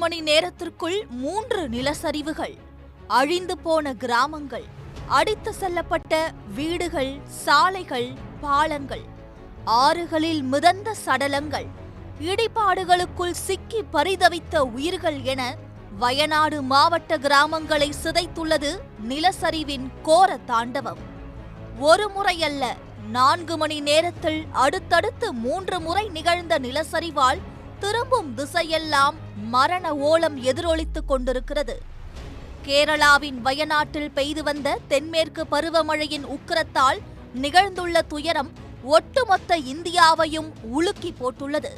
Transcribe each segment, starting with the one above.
மணி நேரத்திற்குள் 3 நிலச்சரிவுகள், அழிந்து போன கிராமங்கள், அடித்து செல்லப்பட்ட வீடுகள், சாலைகள், பாலங்கள், ஆறுகளில் மிதந்த சடலங்கள், இடிபாடுகளுக்குள் சிக்கி பரிதவித்த உயிர்கள் என வயநாடு மாவட்ட கிராமங்களை சிதைத்துள்ளது நிலச்சரிவின் கோர தாண்டவம். ஒரு முறையல்ல, 4 மணி நேரத்தில் அடுத்தடுத்து 3 முறை நிகழ்ந்த நிலச்சரிவால் திரும்பும் திசையெல்லாம் மரண ஓலம் எதிரொலித்துக் கொண்டிருக்கிறது. கேரளாவின் வயநாட்டில் பெய்து வந்த தென்மேற்கு பருவமழையின் உக்கிரத்தால் நிகழ்ந்துள்ள துயரம் ஒட்டுமொத்த இந்தியாவையும் உலுக்கி போட்டுள்ளது.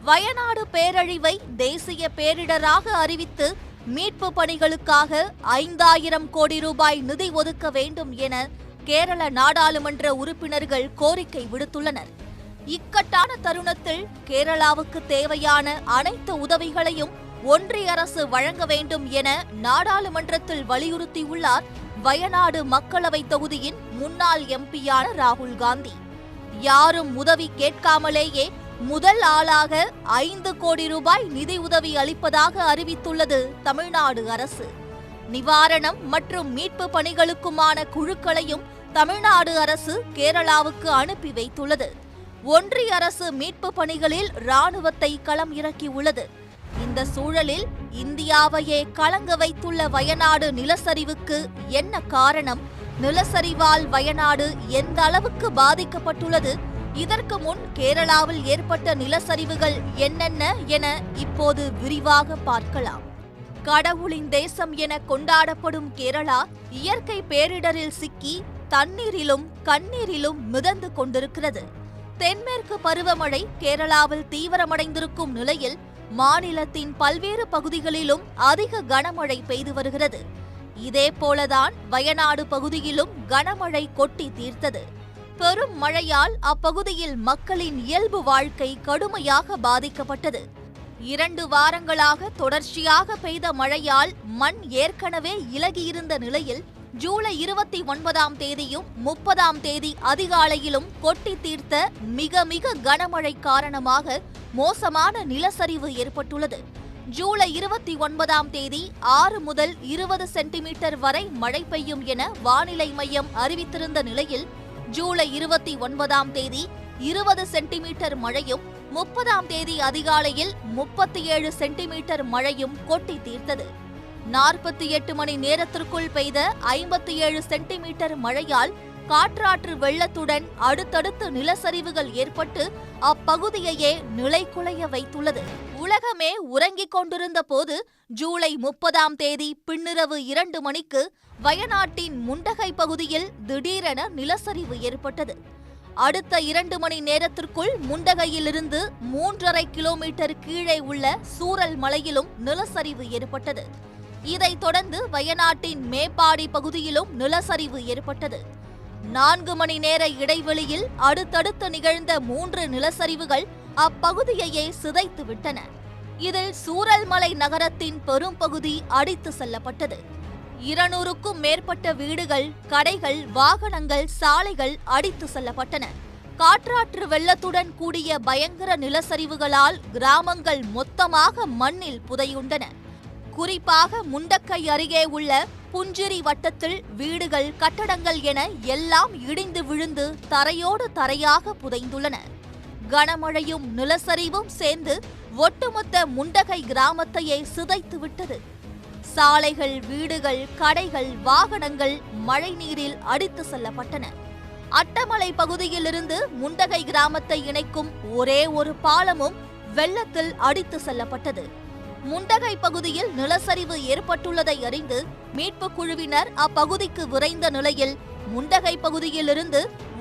வயநாடு பேரழிவை தேசிய பேரிடராக அறிவித்து மீட்பு பணிகளுக்காக 5000 கோடி ரூபாய் நிதி ஒதுக்க வேண்டும் என கேரள நாடாளுமன்ற உறுப்பினர்கள் கோரிக்கை விடுத்துள்ளனர். இக்கட்டான தருணத்தில் கேரளாவுக்கு தேவையான அனைத்து உதவிகளையும் ஒன்றிய அரசு வழங்க வேண்டும் என நாடாளுமன்றத்தில் வலியுறுத்தியுள்ளார் வயநாடு மக்களவை தொகுதியின் முன்னாள் எம்பியான ராகுல் காந்தி. யாரும் உதவி கேட்காமலேயே முதல் ஆளாக 5 கோடி ரூபாய் நிதி உதவி அளிப்பதாக அறிவித்துள்ளது தமிழ்நாடு அரசு. நிவாரணம் மற்றும் மீட்பு பணிகளுக்குமான குழுக்களையும் தமிழ்நாடு அரசு கேரளாவுக்கு அனுப்பி வைத்துள்ளது. ஒன்றிய அரசு மீட்பு பணிகளில் ராணுவத்தை களம் இறக்கியுள்ளது. இந்த சூழலில் இந்தியாவையே கலங்க வைத்துள்ள வயநாடு நிலச்சரிவுக்கு என்ன காரணம்? நிலச்சரிவால் வயநாடு எந்த அளவுக்கு பாதிக்கப்பட்டுள்ளது? இதற்கு முன் கேரளாவில் ஏற்பட்ட நிலச்சரிவுகள் என்னென்ன என இப்போது விரிவாக பார்க்கலாம். கடவுளின் தேசம் என கொண்டாடப்படும் கேரளா இயற்கை பேரிடரில் சிக்கி தண்ணீரிலும் கண்ணீரிலும் மிதந்து கொண்டிருக்கிறது. தென்மேற்கு பருவமழை கேரளாவில் தீவிரமடைந்திருக்கும் நிலையில் மாநிலத்தின் பல்வேறு பகுதிகளிலும் அதிக கனமழை பெய்து வருகிறது. இதேபோலதான் வயநாடு பகுதியிலும் கனமழை கொட்டி தீர்த்தது. பெரும் மழையால் அப்பகுதியில் மக்களின் இயல்பு வாழ்க்கை கடுமையாக பாதிக்கப்பட்டது. 2 வாரங்களாக தொடர்ச்சியாக பெய்த மழையால் மண் ஏற்கனவே இலகியிருந்த நிலையில் ஜூலை 29ஆம் தேதியும் 30ஆம் தேதி அதிகாலையிலும் கொட்டி தீர்த்த மிக கனமழை காரணமாக மோசமான நிலச்சரிவு ஏற்பட்டுள்ளது. ஜூலை 29ஆம் தேதி 6 முதல் 20 சென்டிமீட்டர் வரை மழை பெய்யும் என வானிலை மையம் அறிவித்திருந்த நிலையில் ஜூலை 29ஆம் தேதி 20 சென்டிமீட்டர் மழையும் 30ஆம் தேதி அதிகாலையில் 37 சென்டிமீட்டர் மழையும் கொட்டி தீர்த்தது. 48 மணி நேரத்திற்குள் பெய்த 57 சென்டிமீட்டர் மழையால் காற்றாற்று வெள்ளத்துடன் அடுத்தடுத்து நிலச்சரிவுகள் ஏற்பட்டு அப்பகுதியையே நிலைகுலைய வைத்துள்ளது. உலகமே உறங்கிக் கொண்டிருந்த போது ஜூலை 30ஆம் தேதி பின்னிரவு 2 மணிக்கு வயநாட்டின் முண்டகை பகுதியில் திடீரென நிலச்சரிவு ஏற்பட்டது. அடுத்த 2 மணி நேரத்திற்குள் முண்டகையிலிருந்து 3.5 கிலோமீட்டர் கீழே உள்ள சூரல் மலையிலும் நிலச்சரிவு ஏற்பட்டது. இதைத் தொடர்ந்து வயநாட்டின் மேப்பாடி பகுதியிலும் நிலச்சரிவு ஏற்பட்டது. 4 மணி நேர இடைவெளியில் அடுத்தடுத்து நிகழ்ந்த 3 நிலச்சரிவுகள் அப்பகுதியையே சிதைத்து விட்டன. இதில் சூரல்மலை நகரத்தின் பெரும் பகுதி அடித்து செல்லப்பட்டது. 200க்கும் மேற்பட்ட வீடுகள், கடைகள், வாகனங்கள், சாலைகள் அடித்து செல்லப்பட்டன. காற்றாற்று வெள்ளத்துடன் கூடிய பயங்கர நிலச்சரிவுகளால் கிராமங்கள் மொத்தமாக மண்ணில் புதையுண்டன. குறிப்பாக முண்டக்கை அருகே உள்ள புஞ்சிரி வட்டத்தில் வீடுகள், கட்டடங்கள் என எல்லாம் இடிந்து விழுந்து தரையோடு தரையாக புதைந்துள்ளன. கனமழையும் நிலச்சரிவும் சேர்ந்து ஒட்டுமொத்த முண்டகை கிராமத்தையே சிதைத்து விட்டது. சாலைகள், வீடுகள், கடைகள், வாகனங்கள் மழை நீரில் அடித்து செல்லப்பட்டன. அட்டமலை பகுதியிலிருந்து முண்டகை கிராமத்தை இணைக்கும் ஒரே ஒரு பாலமும் வெள்ளத்தில் அடித்து செல்லப்பட்டது. முண்டகை பகுதியில் நிலச்சரிவு ஏற்பட்டுள்ளதை அறிந்து மீட்பு குழுவினர் அப்பகுதிக்கு விரைந்த நிலையில் முண்டகை பகுதியிலிருந்து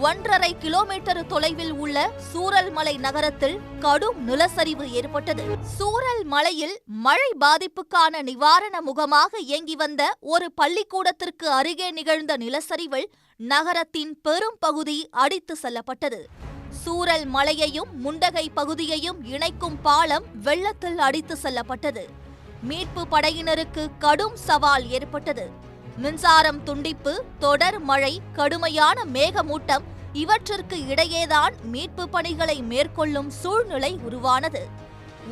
1.5 கிலோமீட்டர் தொலைவில் உள்ள சூரல்மலை நகரத்தில் கடும் நிலச்சரிவு ஏற்பட்டது. சூரல் மலையில் மழை பாதிப்புக்கான நிவாரண முகமாக இயங்கி வந்த ஒரு பள்ளிக்கூடத்திற்கு அருகே நிகழ்ந்த நிலச்சரிவில் நகரத்தின் பெரும் பகுதி அடித்து செல்லப்பட்டது. சூரல் மலையையும் முண்டகை பகுதியையும் இணைக்கும் பாலம் வெள்ளத்தில் அடித்து செல்லப்பட்டது. மீட்பு படையினருக்கு கடும் சவால் ஏற்பட்டது. மின்சாரம் துண்டிப்பு, தொடர் மழை, கடுமையான மேகமூட்டம் இவற்றிற்கு இடையேதான் மீட்பு பணிகளை மேற்கொள்ளும் சூழ்நிலை உருவானது.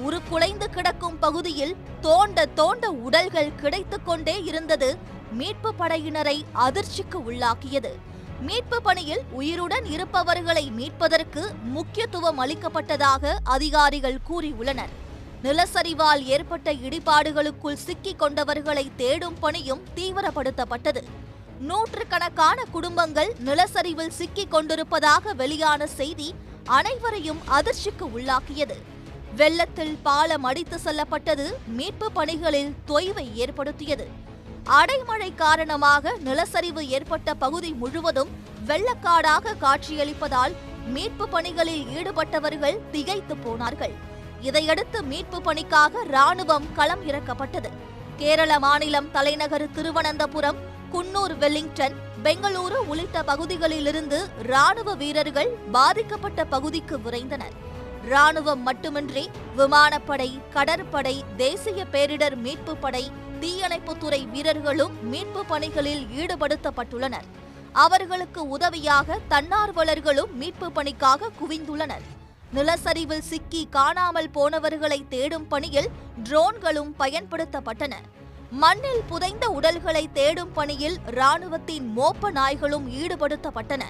உருக்குலைந்து கிடக்கும் பகுதியில் தோண்ட தோண்ட உடல்கள் கிடைத்துக் கொண்டே இருந்தது மீட்பு படையினரை அதிர்ச்சிக்கு உள்ளாக்கியது. மீட்பு பணியில் உயிருடன் இருப்பவர்களை மீட்பதற்கு முக்கியத்துவம் அளிக்கப்பட்டதாக அதிகாரிகள் கூறியுள்ளனர். நிலச்சரிவால் ஏற்பட்ட இடிபாடுகளுக்குள் சிக்கிக் கொண்டவர்களை தேடும் பணியும் தீவிரப்படுத்தப்பட்டது. நூற்றுக்கணக்கான குடும்பங்கள் நிலச்சரிவில் சிக்கிக் கொண்டிருப்பதாக வெளியான செய்தி அனைவரையும் அதிர்ச்சிக்கு உள்ளாக்கியது. வெள்ளத்தில் பாலம் அடித்து செல்லப்பட்டது மீட்பு பணிகளில் தொய்வை ஏற்படுத்தியது. அடைமழை காரணமாக நிலச்சரிவு ஏற்பட்ட பகுதி முழுவதும் வெள்ளக்காடாக காட்சியளிப்பதால் மீட்பு பணிகளில் ஈடுபட்டவர்கள் திகைத்து போனார்கள். இதையடுத்து மீட்பு பணிக்காக ராணுவம் களம் இறக்கப்பட்டது. கேரள மாநிலம் தலைநகர் திருவனந்தபுரம், குன்னூர், வெலிங்டன், பெங்களூரு உள்ளிட்ட பகுதிகளிலிருந்து ராணுவ வீரர்கள் பாதிக்கப்பட்ட பகுதிக்கு விரைந்தனர். ராணுவம் மட்டுமின்றி விமானப்படை, கடற்படை, தேசிய பேரிடர் மீட்பு படை, தீயணைப்புத்துறை வீரர்களும் மீட்பு பணிகளில் ஈடுபடுத்தப்பட்டுள்ளனர். அவர்களுக்கு உதவியாக தன்னார்வலர்களும் மீட்பு பணிக்காக குவிந்துள்ளனர். நிலச்சரிவில் சிக்கி காணாமல் போனவர்களை தேடும் பணியில் ட்ரோன்களும் பயன்படுத்தப்பட்டன. மண்ணில் புதைந்த உடல்களை தேடும் பணியில் ராணுவத்தின் மோப்ப நாய்களும் ஈடுபடுத்தப்பட்டன.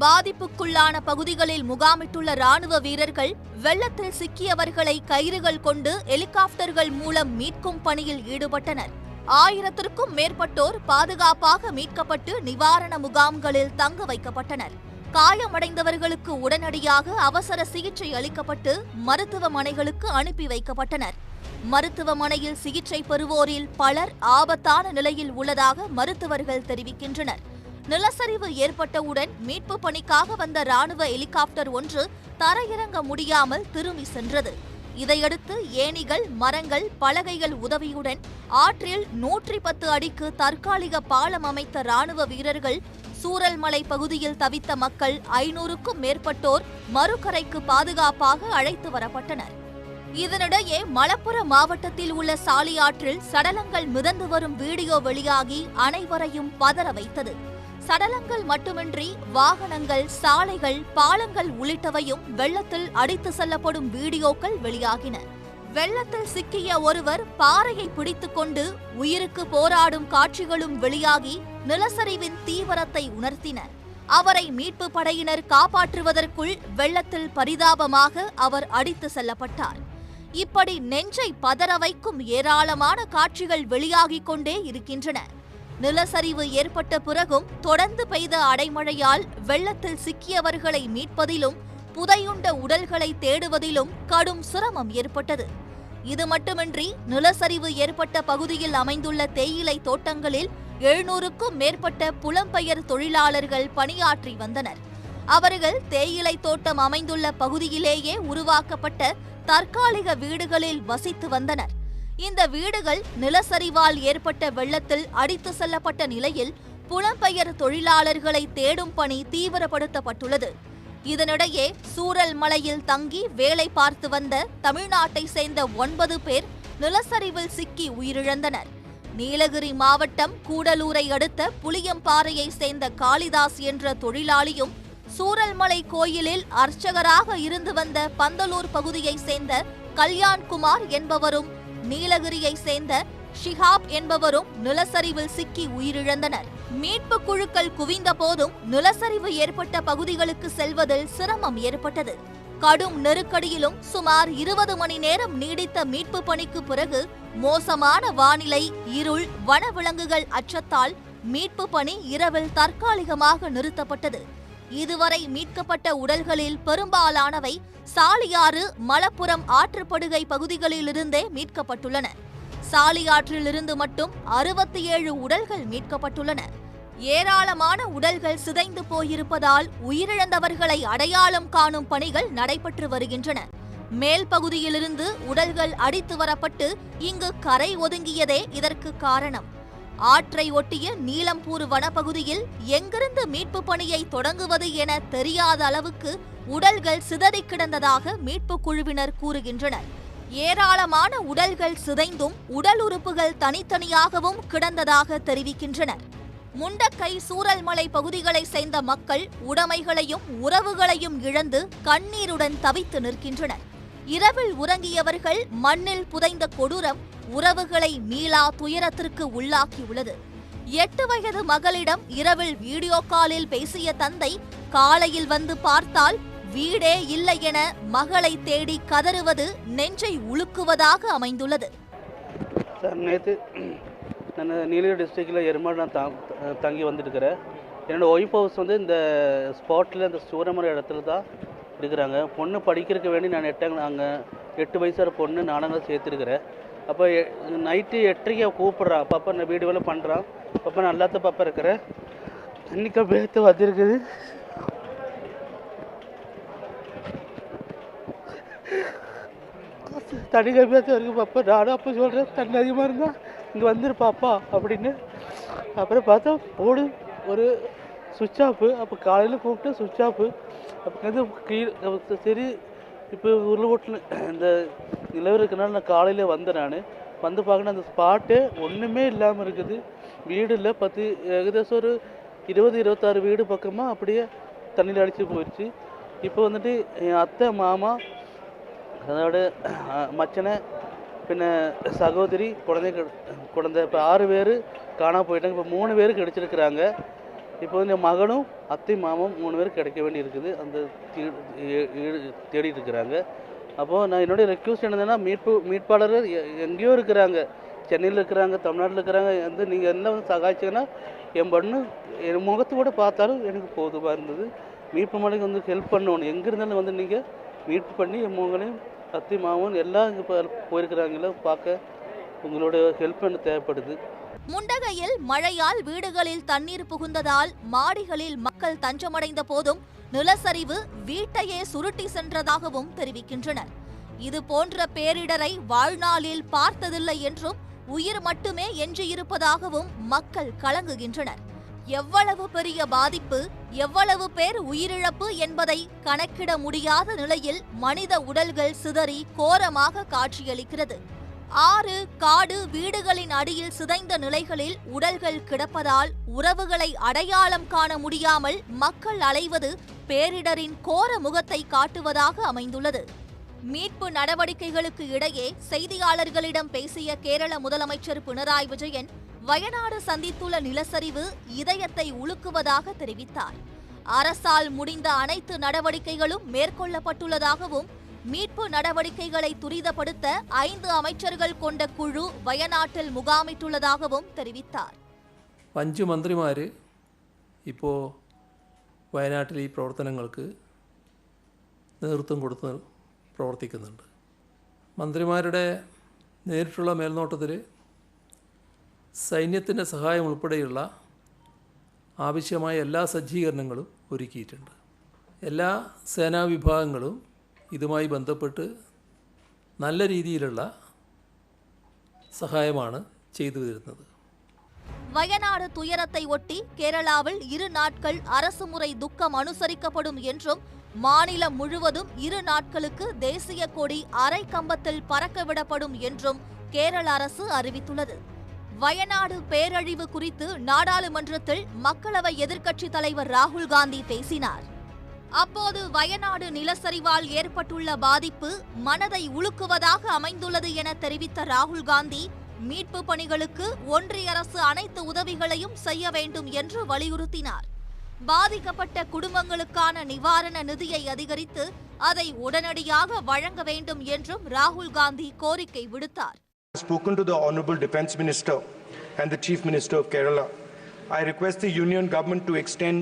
பாதிப்புக்குள்ளான பகுதிகளில் முகாமிட்டுள்ள ராணுவ வீரர்கள் வெள்ளத்தில் சிக்கியவர்களை கயிறுகள் கொண்டு ஹெலிகாப்டர்கள் மூலம் மீட்கும் பணியில் ஈடுபட்டனர். 1000த்திற்கும் மேற்பட்டோர் பாதுகாப்பாக மீட்கப்பட்டு நிவாரண முகாம்களில் தங்க வைக்கப்பட்டனர். காயமடைந்தவர்களுக்கு உடனடியாக அவசர சிகிச்சை அளிக்கப்பட்டு மருத்துவமனைகளுக்கு அனுப்பி வைக்கப்பட்டனர். மருத்துவமனையில் சிகிச்சை பெறுவோரில் பலர் ஆபத்தான நிலையில் உள்ளதாக மருத்துவர்கள் தெரிவிக்கின்றனர். நிலச்சரிவு ஏற்பட்டவுடன் மீட்பு பணிக்காக வந்த ராணுவ ஹெலிகாப்டர் ஒன்று தரையிறங்க முடியாமல் திரும்பி சென்றது. இதையடுத்து ஏணிகள், மரங்கள், பலகைகள் உதவியுடன் ஆற்றில் 110 அடிக்கு தற்காலிக பாலம் அமைத்த ராணுவ வீரர்கள் சூரல்மலை பகுதியில் தவித்த மக்கள் 500க்கும் மேற்பட்டோர் மறுகரைக்கு பாதுகாப்பாக அழைத்து வரப்பட்டனர். இதனிடையே மலப்புரம் மாவட்டத்தில் உள்ள சாலியாற்றில் சடலங்கள் மிதந்து வரும் வீடியோ வெளியாகி அனைவரையும் பதற வைத்தது. சடலங்கள் மட்டுமின்றி வாகனங்கள், சாலைகள், பாலங்கள் உள்ளிட்டவையும் வெள்ளத்தில் அடித்து செல்லப்படும் வீடியோக்கள் வெளியாகின. வெள்ளத்தில் சிக்கிய ஒருவர் பாறையை பிடித்துக்கொண்டு உயிருக்கு போராடும் காட்சிகளும் வெளியாகி நிலச்சரிவின் தீவிரத்தை உணர்த்தின. அவரை மீட்பு படையினர் காப்பாற்றுவதற்குள் வெள்ளத்தில் பரிதாபமாக அவர் அடித்து செல்லப்பட்டார். இப்படி நெஞ்சை பதற வைக்கும் ஏராளமான காட்சிகள் வெளியாகிக் கொண்டே இருக்கின்றன. நிலச்சரிவு ஏற்பட்ட பிறகும் தொடர்ந்து பெய்த அடைமழையால் வெள்ளத்தில் சிக்கியவர்களை மீட்பதிலும் புதையுண்ட உடல்களை தேடுவதிலும் கடும் சிரமம் ஏற்பட்டது. இது மட்டுமின்றி நிலச்சரிவு ஏற்பட்ட பகுதியில் அமைந்துள்ள தேயிலை தோட்டங்களில் 700க்கும் மேற்பட்ட புலம்பெயர் தொழிலாளர்கள் பணியாற்றி வந்தனர். அவர்கள் தேயிலை தோட்டம் அமைந்துள்ள பகுதியிலேயே உருவாக்கப்பட்ட தற்காலிக வீடுகளில் வசித்து வந்தனர். இந்த வீடுகள் நிலச்சரிவால் ஏற்பட்ட வெள்ளத்தில் அடித்து செல்லப்பட்ட நிலையில் புலம்பெயர் தொழிலாளர்களை தேடும் பணி தீவிரப்படுத்தப்பட்டுள்ளது. இதனிடையே சூரல்மலையில் தங்கி வேலை பார்த்து வந்த தமிழ்நாட்டை சேர்ந்த 9 பேர் நிலச்சரிவில் சிக்கி உயிரிழந்தனர். நீலகிரி மாவட்டம் கூடலூரை அடுத்த புளியம்பாறையை சேர்ந்த காளிதாஸ் என்ற தொழிலாளியும், சூரல்மலை கோயிலில் அர்ச்சகராக இருந்து வந்த பந்தலூர் பகுதியை சேர்ந்த கல்யாண்குமார் என்பவரும், நீலகிரியை சேர்ந்த ஷிஹாப் என்பவரும் நிலச்சரிவில் சிக்கி உயிரிழந்தனர். மீட்பு குழுக்கள் குவிந்த போதும் நிலச்சரிவு ஏற்பட்ட பகுதிகளுக்கு செல்வதில் சிரமம் ஏற்பட்டது. கடும் நெருக்கடியிலும் சுமார் 20 மணி நேரம் நீடித்த மீட்பு பணிக்கு பிறகு மோசமான வானிலை, இருள், வனவிலங்குகள் அச்சத்தால் மீட்பு பணி இரவில் தற்காலிகமாக நிறுத்தப்பட்டது. இதுவரை மீட்கப்பட்ட உடல்களில் பெரும்பாலானவை சாலியாறு, மலப்புரம் ஆற்றுப்படுகை பகுதிகளிலிருந்தே மீட்கப்பட்டுள்ளன. சாலியாற்றிலிருந்து மட்டும் 67 உடல்கள் மீட்கப்பட்டுள்ளன. ஏராளமான உடல்கள் சிதைந்து போயிருப்பதால் உயிரிழந்தவர்களை அடையாளம் காணும் பணிகள் நடைபெற்று வருகின்றன. மேல் பகுதியிலிருந்து உடல்கள் அடித்து வரப்பட்டு இங்கு கரை ஒதுங்கியதே இதற்கு காரணம். ஆற்றை ஒட்டிய நீலம்பூர் வனப்பகுதியில் எங்கிருந்து மீட்பு பணியை தொடங்குவது என தெரியாத அளவுக்கு உடல்கள் சிதறி கிடந்ததாக மீட்பு குழுவினர் கூறுகின்றனர். ஏராளமான உடல்கள் சிதைந்தும் உடல் உறுப்புகள் தனித்தனியாகவும் கிடந்ததாக தெரிவிக்கின்றனர். முண்டக்கை, சூரல்மலை பகுதிகளை சேர்ந்த மக்கள் உடைமைகளையும் உறவுகளையும் இழந்து கண்ணீருடன் தவித்து நிற்கின்றனர். இரவில் உறங்கியவர்கள் மண்ணில் புதைந்த கொடூரம் உறவுகளை மீளா துயரத்திற்கு உள்ளாக்கியுள்ளது. 8 வயது மகளிடம் இரவில் வீடியோ காலில் பேசிய தந்தை காலையில் வந்து பார்த்தால் வீடே இல்லை என மகளை தேடி கதறுவது நெஞ்சை உலுக்குவதாக அமைந்துள்ளது. நேற்று நான் நீலகிரி டிஸ்ட்ரிக்டில் எருமாடு நான் தங்கி வந்துட்டுருக்கிறேன். என்னோடய ஒய்ஃப் ஹவுஸ் வந்து இந்த ஸ்பாட்டில் இந்த சூரமரம் இடத்துல தான் இருக்கிறாங்க. பொண்ணு படிக்கிறதுக்கு வேண்டி நான் அங்கே 8 வயசான பொண்ணு நாடகம் சேர்த்துருக்கிறேன். அப்போ நைட்டு 8:30 கூப்பிட்றான். பாப்பா நான் வீடு வேலை பண்ணுறான். பாப்பா நான் எல்லாத்த பாப்பா இருக்கிறேன். இன்னைக்கு பேத்து வந்துருக்குது. தண்ணி கம்மியாக வரைக்கும் பாப்பா நானும் அப்போ சொல்கிறேன் தண்ணி அதிகமாக இருந்தால் இங்கே வந்துருப்பாப்பா அப்படின்னு. அப்புறம் பார்த்தா போடு ஒரு சுவிட்ச் ஆஃபு. அப்போ காலையில் கூப்பிட்டு சுவிட்ச் ஆஃபு. அப்போ வந்து கீழே சரி இப்போ உருளோட்டில் இந்த நிலவு இருக்கிறனால நான் காலையில் வந்தேன். நான் வந்து பார்க்கணும் அந்த ஸ்பாட்டு ஒன்றுமே இல்லாமல் இருக்குது. வீடு இல்லை. ஏகദേശம் ஒரு 20-26 வீடு பக்கமாக அப்படியே தண்ணியில் அடித்து போயிடுச்சு. இப்போ வந்துட்டு என் அத்தை மாமா அதோட மச்சனை பின்ன சகோதரி குழந்தை இப்போ 6 பேர் காணாமல் போயிட்டாங்க. இப்போ 3 பேர் கிடச்சிருக்கிறாங்க. இப்போ வந்து என் மகனும் அத்தை மாமும் 3 பேர் கிடைக்க வேண்டி இருக்குது. அந்த தேடிட்டு இருக்கிறாங்க. அப்போது நான் என்னுடைய ரெக்வஸ்ட் என்னதுன்னா மீட்பாளர்கள் எங்கேயோ இருக்கிறாங்க, சென்னையில் இருக்கிறாங்க, தமிழ்நாட்டில் இருக்கிறாங்க. வந்து நீங்கள் என்ன வந்து சகாய்ச்சிங்கன்னா என் பொண்ணு என் முகத்தை கூட பார்த்தாலும் எனக்கு போதுமாக இருந்தது. மீட்பு மலைக்கு வந்து ஹெல்ப் பண்ணணும். எங்கே இருந்தாலும் வந்து நீங்கள் மீட்பு பண்ணி என் மகனையும் அத்தை மாமன் எல்லாம் இங்கே போயிருக்கிறாங்களோ பார்க்க உங்களோட ஹெல்ப் எனக்கு தேவைப்படுது. முண்டகையில் மழையால் வீடுகளில் தண்ணீர் புகுந்ததால் மாடிகளில் மக்கள் தஞ்சமடைந்த போதும் நிலச்சரிவு வீட்டையே சுருட்டி சென்றதாகவும் தெரிவிக்கின்றனர். இது போன்ற பேரிடரை வாழ்நாளில் பார்த்ததில்லை என்றும் உயிர் மட்டுமே எஞ்சியிருப்பதாகவும் மக்கள் கலங்குகின்றனர். எவ்வளவு பெரிய பாதிப்பு, எவ்வளவு பேர் உயிரிழப்பு என்பதை கணக்கிட முடியாத நிலையில் மனித உடல்கள் சிதறி கோரமாக காட்சியளிக்கிறது. ஆறு, காடு, வீடுகளின் அடியில் சிதைந்த நிலைகளில் உடல்கள் கிடப்பதால் உறவுகளை அடையாளம் காண முடியாமல் மக்கள் அலைவது பேரிடரின் கோர முகத்தை காட்டுவதாக அமைந்துள்ளது. மீட்பு நடவடிக்கைகளுக்கு இடையே செய்தியாளர்களிடம் பேசிய கேரள முதலமைச்சர் பினராயி விஜயன் வயநாடு சந்தித்துள்ள நிலச்சரிவு இதயத்தை உலுக்குவதாக தெரிவித்தார். அரசால் முடிந்த அனைத்து நடவடிக்கைகளும் மேற்கொள்ளப்பட்டுள்ளதாகவும் மீட்பு நடவடிக்கைகளை துரிதப்படுத்த 5 அமைச்சர்கள் கொண்ட குழு വയനാട്ടിൽ മുകാമിട്ടുള്ളതാகவும் தெரிவித்தார். 5 മന്ത്രിമാർ ഇപ്പോൾ വയനാട്ടിൽ ഈ പ്രവർത്തനങ്ങൾക്ക് നേതൃത്വം കൊടുത്ത് പ്രവർത്തിക്കുന്നുണ്ട്. മന്ത്രിമാരുടെ നേരിട്ടുള്ള മേൽനോട്ടത്തിൽ സൈന്യത്തിൻ്റെ സഹായം ഉൾപ്പെടെയുള്ള ആവശ്യമായ എല്ലാ സജ്ജീകരണങ്ങളും ഒരുക്കിയിട്ടുണ്ട്. എല്ലാ സേനാ വിഭാഗങ്ങളും ഇതുമായി ബന്ധപ്പെട്ട് നല്ല രീതിയിലുള്ള സഹായമാണ് ചെയ്തു വരുന്നത്. வயநாடு துயரத்தை ஒட்டி கேரளாவில் 2 நாட்கள் அரசு முறை துக்கம் அனுசரிக்கப்படும் என்றும் மாநிலம் முழுவதும் 2 நாட்களுக்கு தேசிய கொடி அரை கம்பத்தில் பறக்கவிடப்படும் என்றும் கேரள அரசு அறிவித்துள்ளது. வயநாடு பேரழிவு குறித்து நாடாளுமன்றத்தில் மக்களவை எதிர்க்கட்சித் தலைவர் ராகுல் காந்தி பேசினார். அப்போது வயநாடு நிலச்சரிவால் ஏற்பட்டுள்ள பாதிப்பு மனதை உலுக்குவதாக அமைந்துள்ளது என தெரிவித்த ராகுல் காந்தி மீட்பு பணிகளுக்கு ஒன்றிய அரசு அனைத்து உதவிகளையும் செய்ய வேண்டும் என்று வலியுறுத்தினார். பாதிக்கப்பட்ட குடும்பங்களுக்கான நிவாரண நிதியை அதிகரித்து அதை உடனடியாக வழங்க வேண்டும் என்றும் ராகுல் காந்தி கோரிக்கை விடுத்தார். Spoken to the Honorable Defence Minister and the Chief Minister of Kerala. I request the Union Government to extend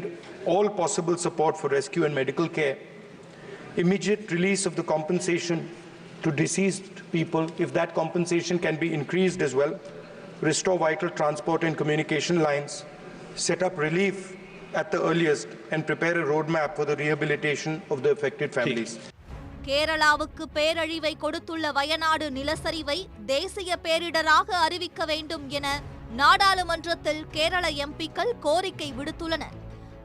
all possible support for rescue and medical care, immediate release of the compensation to deceased people, if that compensation can be increased as well, restore vital transport and communication lines, set up relief at the earliest, and prepare a roadmap for the rehabilitation of the affected families. கேரளாவுக்கு பேரழிவை கொடுத்துள்ள வயநாடு நிலச்சரிவை தேசிய பேரிடராக அறிவிக்க வேண்டும் என நாடாளுமன்றத்தில் கேரள எம்பிக்கள் கோரிக்கை விடுத்துள்ளனர்.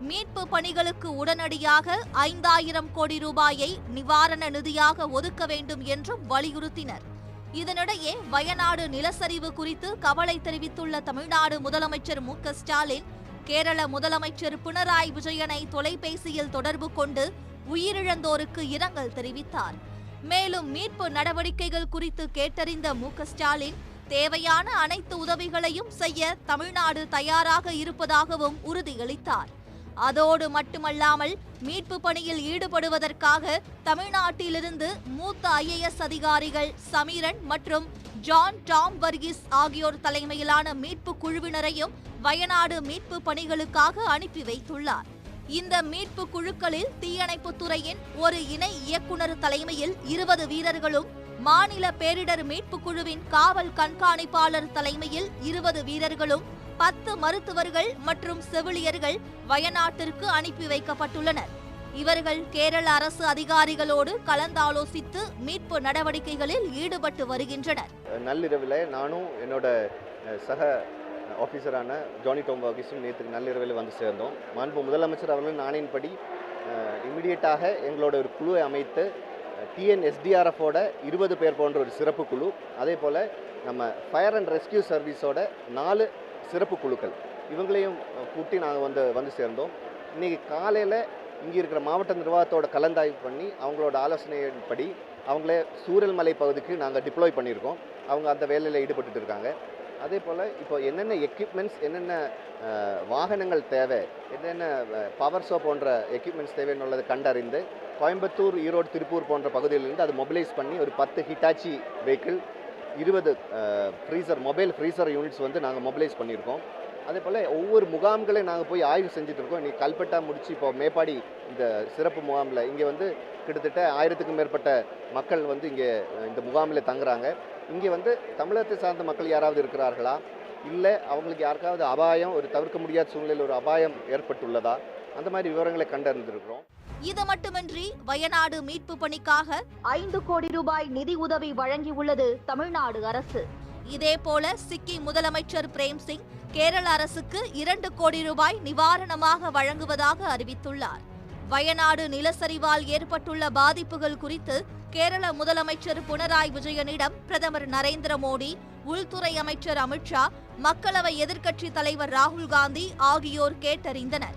மீட்பு பணிகளுக்கு உடனடியாக 5000 கோடி ரூபாயை நிவாரண நிதியாக ஒதுக்க வேண்டும் என்றும் வலியுறுத்தினர். இதனிடையே வயநாடு நிலச்சரிவு குறித்து கவலை தெரிவித்துள்ள தமிழ்நாடு முதலமைச்சர் மு.க. ஸ்டாலின் கேரள முதலமைச்சர் பினராயி விஜயனை தொலைபேசியில் தொடர்பு கொண்டு உயிரிழந்தோருக்கு இரங்கல் தெரிவித்தார். மேலும் மீட்பு நடவடிக்கைகள் குறித்து கேட்டறிந்த மு.க.ஸ்டாலின் தேவையான அனைத்து உதவிகளையும் செய்ய தமிழ்நாடு தயாராக இருப்பதாகவும் உறுதியளித்தார். அதோடு மட்டுமல்லாமல் மீட்பு பணியில் ஈடுபடுவதற்காக தமிழ்நாட்டிலிருந்து மூத்த IAS அதிகாரிகள் சமீரன் மற்றும் ஜான் டாம் வர்கீஸ் ஆகியோர் தலைமையிலான மீட்பு குழுவினரையும் வயநாடு மீட்பு பணிகளுக்காக அனுப்பி வைத்துள்ளார். இந்த மீட்பு குழுக்களில் தீயணைப்புத்துறையின் ஒரு இணை இயக்குநர் தலைமையில் 20 வீரர்களும், மாநில பேரிடர் மீட்பு குழுவின் காவல் கண்காணிப்பாளர் தலைமையில் 20 வீரர்களும், 10 மருத்துவர்கள் மற்றும் செவிலியர்கள் வயநாட்டிற்கு அனுப்பி வைக்கப்பட்டுள்ளனர். இவர்கள் கேரள அரசு அதிகாரிகளோடு கலந்தாலோசித்து மீட்பு நடவடிக்கைகளில் ஈடுபட்டு வருகின்றனர். நள்ளிரவில் நானும் என்னோட சக ஆஃபீஸரான ஜானி டாம் வர்கீஸும் நேற்று நள்ளிரவில் வந்து சேர்ந்தோம். மாண்பு முதலமைச்சர் அவர்கள் ஆணையின்படி இமிடியேட்டாக எங்களோட ஒரு குழுவை அமைத்து TNSDRFோட 20 பேர் போன்ற ஒரு சிறப்பு குழு, அதே போல் நம்ம ஃபயர் அண்ட் ரெஸ்கியூ சர்வீஸோட 4 சிறப்பு குழுக்கள் இவங்களையும் கூட்டி நாங்கள் வந்து சேர்ந்தோம். இன்றைக்கி காலையில் இங்கே இருக்கிற மாவட்ட நிர்வாகத்தோட கலந்தாய்வு பண்ணி அவங்களோட ஆலோசனையின்படி அவங்களே சூரல்மலை பகுதிக்கு நாங்கள் டிப்ளாய் பண்ணியிருக்கோம். அவங்க அந்த வேலையில் ஈடுபட்டு இருக்காங்க. அதே போல் இப்போ என்னென்ன எக்யூப்மெண்ட்ஸ், என்னென்ன வாகனங்கள் தேவை, என்னென்ன பவர் ஷோ போன்ற எக்யூப்மெண்ட்ஸ் தேவைன்னு உள்ளதை கண்டறிந்து கோயம்புத்தூர், ஈரோடு, திருப்பூர் போன்ற பகுதியிலிருந்து அதை மொபிலைஸ் பண்ணி ஒரு 10 Hitachi vehicle, 20 mobile freezer units வந்து நாங்கள் மொபிலைஸ் பண்ணியிருக்கோம். அதே போல் ஒவ்வொரு முகாம்களையும் நாங்கள் போய் ஆய்வு செஞ்சுட்டு இருக்கோம். இன்றைக்கி கல்பட்டா முடித்து இப்போ மேப்பாடி இந்த சிறப்பு முகாமில் இங்கே வந்து கிட்டத்தட்ட 1000க்கும் மேற்பட்ட மக்கள் வந்து இங்கே இந்த முகாமில் தங்குறாங்க. இங்கே வந்து தமிழகத்தை சார்ந்த மக்கள் யாராவது இருக்கிறார்களா, இல்லை அவங்களுக்கு யாருக்காவது அபாயம், ஒரு தவிர்க்க முடியாத சூழ்நிலையில் ஒரு அபாயம் ஏற்பட்டுள்ளதா, அந்த மாதிரி விவரங்களை கண்டறிந்திருக்கிறோம். இது மட்டுமின்றி வயநாடு மீட்பு பணிக்காக 5 கோடி ரூபாய் நிதி உதவி வழங்கியுள்ளது தமிழ்நாடு அரசு. இதேபோல சிக்கிம் முதலமைச்சர் பிரேம்சிங் கேரள அரசுக்கு 2 கோடி ரூபாய் நிவாரணமாக வழங்குவதாக அறிவித்துள்ளார். வயநாடு நிலச்சரிவால் ஏற்பட்டுள்ள பாதிப்புகள் குறித்து கேரள முதலமைச்சர் பினராயி விஜயனிடம் பிரதமர் நரேந்திர மோடி, உள்துறை அமைச்சர் அமித்ஷா, மக்களவை எதிர்க்கட்சித் தலைவர் ராகுல் காந்தி ஆகியோர் கேட்டறிந்தனர்.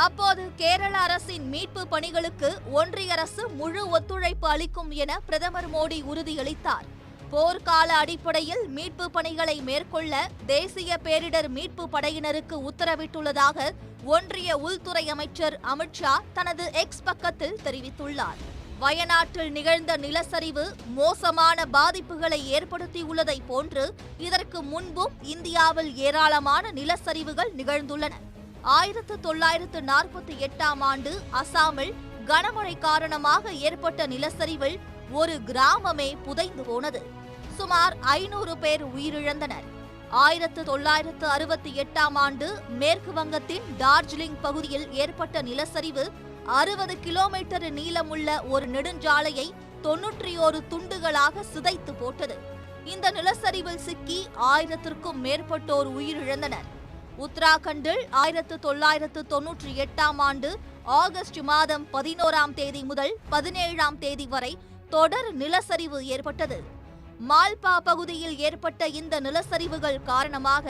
அப்போது கேரள அரசின் மீட்பு பணிகளுக்கு ஒன்றிய அரசு முழு ஒத்துழைப்பு அளிக்கும் என பிரதமர் மோடி உறுதியளித்தார். போர்க்கால அடிப்படையில் மீட்பு பணிகளை மேற்கொள்ள தேசிய பேரிடர் மீட்பு படையினருக்கு உத்தரவிட்டுள்ளதாக ஒன்றிய உள்துறை அமைச்சர் அமித்ஷா தனது எக்ஸ் பக்கத்தில் தெரிவித்துள்ளார். வயநாட்டில் நிகழ்ந்த நிலச்சரிவு மோசமான பாதிப்புகளை ஏற்படுத்தியுள்ளதை போன்று இதற்கு முன்பும் இந்தியாவில் ஏராளமான நிலச்சரிவுகள் நிகழ்ந்துள்ளன. 1948ஆம் ஆண்டு அசாமில் கனமழை காரணமாக ஏற்பட்ட நிலச்சரிவில் ஒரு கிராமமே புதைந்து போனது. சுமார் 500 பேர் உயிரிழந்தனர். 1968ஆம் ஆண்டு மேற்கு வங்கத்தின் டார்ஜிலிங் பகுதியில் ஏற்பட்ட நிலச்சரிவு 60 கிலோமீட்டர் நீளமுள்ள ஒரு நெடுஞ்சாலையை 91 துண்டுகளாக சிதைத்து போட்டது. இந்த நிலச்சரிவில் சிக்கி 1000க்கும் மேற்பட்டோர் உயிரிழந்தனர். உத்தராகண்டில் 1998ஆம் ஆண்டு ஆகஸ்ட் மாதம் 11ஆம் தேதி முதல் 17ஆம் தேதி வரை தொடர் நிலச்சரிவு ஏற்பட்டது. மால்பா பகுதியில் ஏற்பட்ட இந்த நிலச்சரிவுகள் காரணமாக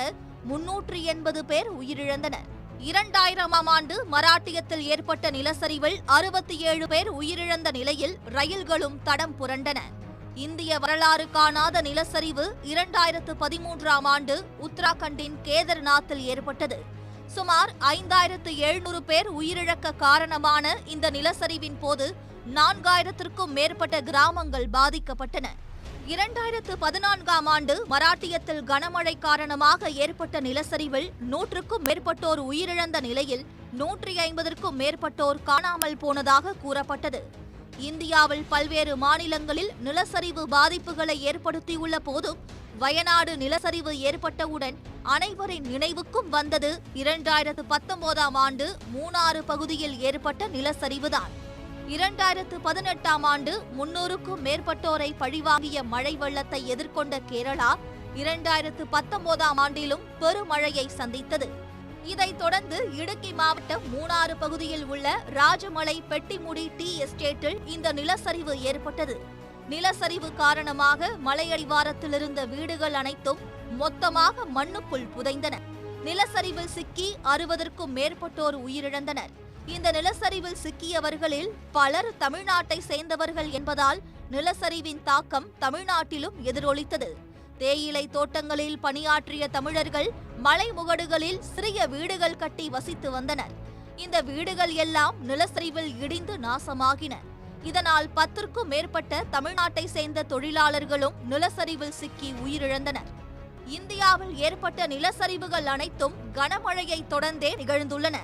380 பேர் உயிரிழந்தனர். 2000ஆம் ஆண்டு மராட்டியத்தில் ஏற்பட்ட நிலச்சரிவில் 67 பேர் உயிரிழந்த நிலையில் ரயில்களும் தடம் புரண்டன. இந்திய வரலாறு காணாத நிலச்சரிவு 2013ஆம் ஆண்டு உத்தராகண்டின் கேதர்நாத்தில் ஏற்பட்டது. சுமார் 5700 பேர் உயிரிழக்க காரணமான இந்த நிலச்சரிவின் போது 4000க்கும் மேற்பட்ட கிராமங்கள் பாதிக்கப்பட்டன. 2014ஆம் ஆண்டு மராட்டியத்தில் கனமழை காரணமாக ஏற்பட்ட நிலச்சரிவில் 100க்கும் மேற்பட்டோர் உயிரிழந்த நிலையில் 150க்கும் மேற்பட்டோர் காணாமல் போனதாக கூறப்பட்டது. இந்தியாவில் பல்வேறு மாநிலங்களில் நிலச்சரிவு பாதிப்புகளை ஏற்படுத்தியுள்ள போதும் வயநாடு நிலச்சரிவு ஏற்பட்டவுடன் அனைவரின் நினைவுக்கும் வந்தது 2019ஆம் ஆண்டு மூணாறு பகுதியில் ஏற்பட்ட நிலச்சரிவுதான். 2018ஆம் ஆண்டு 300க்கும் மேற்பட்டோரை பழிவாங்கிய மழை வெள்ளத்தை எதிர்கொண்ட கேரளா 2019ஆம் ஆண்டிலும் பெருமழையை சந்தித்தது. இதைத் தொடர்ந்து இடுக்கி மாவட்டம் மூணாறு பகுதியில் உள்ள ராஜமலை பெட்டிமுடி டீ எஸ்டேட்டில் இந்த நிலச்சரிவு ஏற்பட்டது. நிலச்சரிவு காரணமாக மலையடிவாரத்தில் இருந்த வீடுகள் அனைத்தும் மொத்தமாக மண்ணுக்குள் புதைந்தன. நிலச்சரிவில் சிக்கி 60க்கும் மேற்பட்டோர் உயிரிழந்தனர். இந்த நிலச்சரிவில் சிக்கியவர்களில் பலர் தமிழ்நாட்டை சேர்ந்தவர்கள் என்பதால் நிலச்சரிவின் தாக்கம் தமிழ்நாட்டிலும் எதிரொலித்தது. தேயிலை தோட்டங்களில் பணியாற்றிய தமிழர்கள் மலைமுகடுகளில் சிறிய வீடுகள் கட்டி வசித்து வந்தனர். இந்த வீடுகள் எல்லாம் நிலச்சரிவில் இடிந்து நாசமாகின. இதனால் 10க்கும் மேற்பட்ட தமிழ்நாட்டை சேர்ந்த தொழிலாளர்களும் நிலச்சரிவில் சிக்கி உயிரிழந்தனர். இந்தியாவில் ஏற்பட்ட நிலச்சரிவுகள் அனைத்தும் கனமழையை தொடர்ந்தே நிகழ்ந்துள்ளன.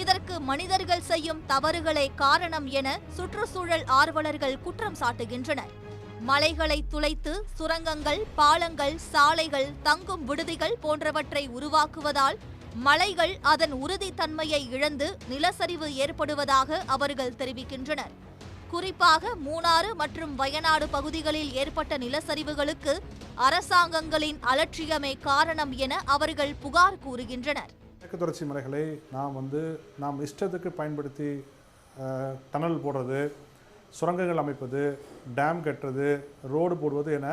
இதற்கு மனிதர்கள் செய்யும் தவறுகளே காரணம் என சுற்றுச்சூழல் ஆர்வலர்கள் குற்றம் சாட்டுகின்றனர். மலைகளை துளைத்து சுரங்கங்கள், பாலங்கள், சாலைகள், தங்கும் விடுதிகள் போன்றவற்றை உருவாக்குவதால் மலைகள் அதன் உறுதித்தன்மையை இழந்து நிலச்சரிவு ஏற்படுவதாக அவர்கள் தெரிவிக்கின்றனர். குறிப்பாக மூணாறு மற்றும் வயநாடு பகுதிகளில் ஏற்பட்ட நிலச்சரிவுகளுக்கு அரசாங்கங்களின் அலட்சியமே காரணம் என அவர்கள் புகார் கூறுகின்றனர். மேற்கு தொடர்ச்சி மலைகளை நாம் இஷ்டத்துக்கு பயன்படுத்தி டனல் போடுறது, சுரங்கங்கள் அமைப்பது, டேம் கட்டுறது, ரோடு போடுவது என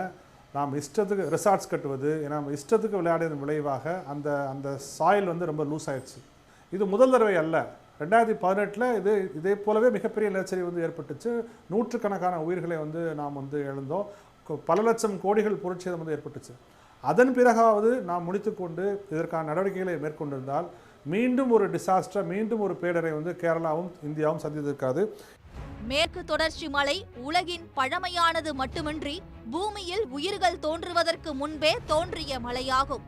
நாம் இஷ்டத்துக்கு ரெசார்ட்ஸ் கட்டுவது என நம்ம இஷ்டத்துக்கு விளையாடியதன் விளைவாக அந்த சாயில் ரொம்ப லூஸ் ஆயிடுச்சு. இது முதல் தடவை அல்ல. 2018 இதே போலவே மிகப்பெரிய நிலச்சரிவு ஏற்பட்டுச்சு. நூற்றுக்கணக்கான உயிர்களை நாம் இழந்தோம். பல லட்சம் கோடிகள் பொருட்சேதம் ஏற்பட்டுச்சு. அதன் பிறகாவது நாம் முடித்துக்கொண்டு இதற்கான நடவடிக்கைகளை மேற்கொண்டிருந்தால் மீண்டும் ஒரு டிசாஸ்டர், மீண்டும் ஒரு பேடரை கேரளாவும் இந்தியாவும் சந்தித்திருக்காது. மேற்கு தொடர்ச்சி மலை உலகின் பழமையானது மட்டுமின்றி பூமியில் உயிர்கள் தோன்றுவதற்கு முன்பே தோன்றிய மலையாகும்.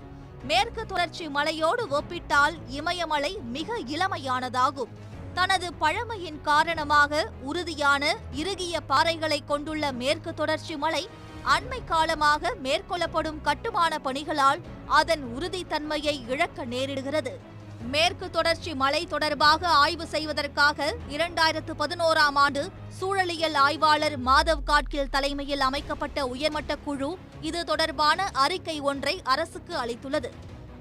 மேற்கு தொடர்ச்சி மலையோடு ஒப்பிட்டால் இமயமலை மிக இளமையானதாகும். தனது பழமையின் காரணமாக உறுதியான இறுகிய பாறைகளை கொண்டுள்ள மேற்கு தொடர்ச்சி மலை அண்மை காலமாக மேற்கொள்ளப்படும் கட்டுமான பணிகளால் அதன் உறுதித்தன்மையை இழக்க நேரிடுகிறது. மேற்கு தொடர்ச்சி மலை தொடர்பாக ஆய்வு செய்வதற்காக 2011ஆம் ஆண்டு சூழலியல் ஆய்வாளர் மாதவ் காட்கில் தலைமையில் அமைக்கப்பட்ட உயர்மட்ட குழு இது தொடர்பான அறிக்கை ஒன்றை அரசுக்கு அளித்துள்ளது.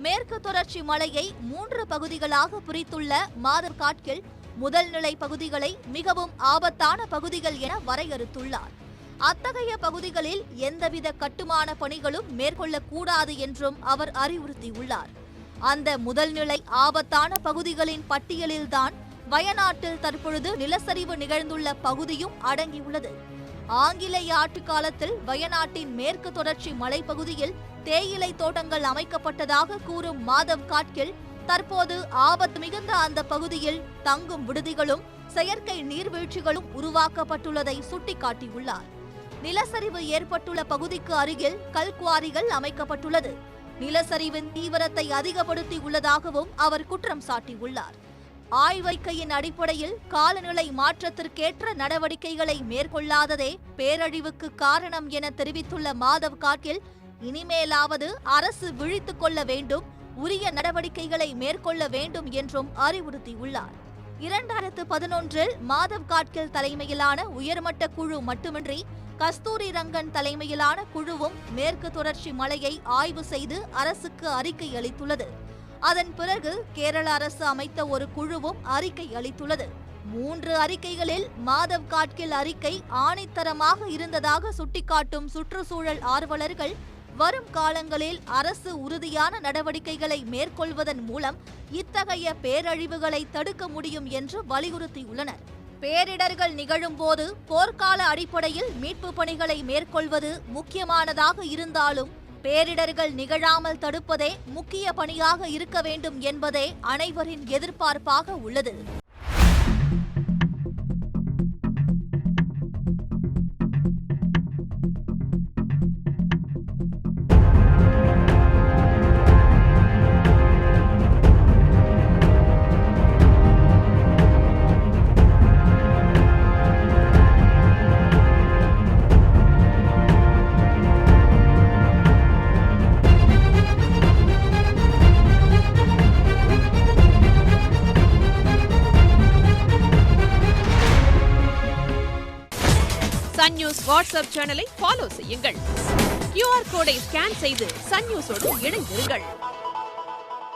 மேற்கு தொடர்ச்சி மலையை 3 பகுதிகளாக பிரித்துள்ள மாதவ் காட்கில் முதல் நிலை பகுதிகளை மிகவும் ஆபத்தான பகுதிகள் என வரையறுத்துள்ளார். அத்தகைய பகுதிகளில் எந்தவித கட்டுமான பணிகளும் மேற்கொள்ளக்கூடாது என்றும் அவர் அறிவுறுத்தியுள்ளார். அந்த முதல் நிலை ஆபத்தான பகுதிகளின் பட்டியலில்தான் வயநாட்டில் தற்பொழுது நிலச்சரிவு நிகழ்ந்துள்ள பகுதியும் அடங்கியுள்ளது. ஆங்கிலேய ஆட்சி காலத்தில் வயநாட்டின் மேற்கு தொடர்ச்சி மலைப்பகுதியில் தேயிலை தோட்டங்கள் அமைக்கப்பட்டதாக கூறும் மாதவ் காட்கில் தற்போது ஆபத்து மிகுந்த அந்த பகுதியில் தங்கும் விடுதிகளும் செயற்கை நீர்வீழ்ச்சிகளும் உருவாக்கப்பட்டுள்ளதை சுட்டிக்காட்டியுள்ளார். நிலச்சரிவு ஏற்பட்டுள்ள பகுதிக்கு அருகில் கல்குவாரிகள் அமைக்கப்பட்டுள்ளது. நிலச்சரிவின் தீவிரத்தை அதிகப்படுத்தி உள்ளதாகவும் அவர் குற்றம் சாட்டியுள்ளார். ஆய்வறிக்கையின் அடிப்படையில் காலநிலை மாற்றத்திற்கேற்ற நடவடிக்கைகளை மேற்கொள்ளாததே பேரழிவுக்கு காரணம் என தெரிவித்துள்ள மாதவ் காட்கில் இனிமேலாவது அரசு விழித்துக் கொள்ள வேண்டும், உரிய நடவடிக்கைகளை மேற்கொள்ள வேண்டும் என்றும் அறிவுறுத்தியுள்ளார். 2011இல் மாதவ் காட்கில் தலைமையிலான உயர்மட்ட குழு மட்டுமின்றி கஸ்தூரி ரங்கன் தலைமையிலான குழுவும் மேற்கு தொடர்ச்சி மலையை ஆய்வு செய்து அரசுக்கு அறிக்கை அளித்துள்ளது. அதன் பிறகு கேரள அரசு அமைத்த ஒரு குழுவும் அறிக்கை அளித்துள்ளது. 3 அறிக்கைகளில் மாதவ் காட்கில் அறிக்கை ஆணித்தரமாக இருந்ததாக சுட்டிக்காட்டும் சுற்றுச்சூழல் ஆர்வலர்கள் வரும் காலங்களில் அரசு உறுதியான நடவடிக்கைகளை மேற்கொள்வதன் மூலம் இத்தகைய பேரழிவுகளை தடுக்க முடியும் என்று வலியுறுத்தியுள்ளனர். பேரிடர்கள் நிகழும் போது போர்க்கால அடிப்படையில் மீட்பு பணிகளை மேற்கொள்வது முக்கியமானதாக இருந்தாலும் பேரிடர்கள் நிகழாமல் தடுப்பதே முக்கிய பணியாக இருக்க வேண்டும் என்பதே அனைவரின் எதிர்பார்ப்பாக உள்ளது. சன் நியூஸ் வாட்ஸ்அப் சேனலை ஃபாலோ செய்யுங்கள். QR கோடை ஸ்கேன் செய்து சன் நியூஸோடு இணைந்திருங்கள்.